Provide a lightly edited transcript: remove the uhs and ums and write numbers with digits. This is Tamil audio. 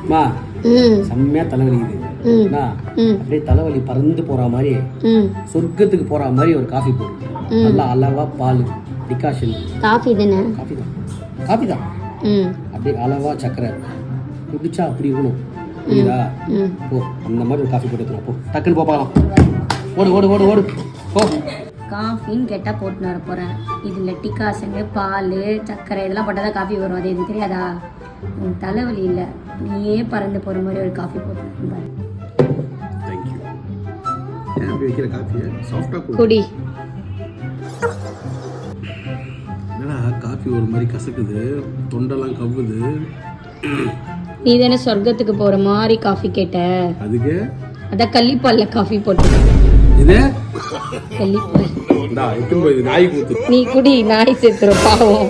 மா செம்மையா தலைவலிக்குது. அப்படியே தலைவலி பறந்து போற மாதிரி சொர்க்கத்துக்கு போற மாதிரி ஒரு காஃபி போடு. நல்லா அளவா பால் டிகாஷன். காஃபி தானே? காஃபி தான். அப்படியே அளவா சக்கரை குடிச்சா அப்படி இருக்கணும். புரியுதா? போ அந்த மாதிரி ஒரு காஃபி போட்டு எடுத்துக்கலாம். போ டக்குன்னு போகலாம். ஓடு ஓடு ஓடு ஓடு போ. காஃபின்னு கேட்டால் போட்டுன்னு வர போகிறேன். இதில் டிகாசனு பால் சக்கரை இதெல்லாம் போட்டால் தான் காஃபி வரும். அது எனக்கு தெரியாதா? உன் தலைவலி இல்லை, நீயே பறந்து போகிற மாதிரி ஒரு காஃபி போட்டு பாரு. தேங்க்யூ. ஏன் அப்படி வைக்கிற காஃபியை சாஃப்டாக குடி. என்னடா காஃபி ஒரு மாதிரி கசக்குது, தொண்டெல்லாம் கவ்வுது. நீ தானே சொர்க்கத்துக்கு போகிற மாதிரி காஃபி கேட்ட. அதுக்கு அதான் கள்ளிப்பால்ல காஃபி போட்டு. இது கள்ளிப்பால் நாய் கூத்து. நீ குடி, நாய் சேர்த்துரும் பாவம்.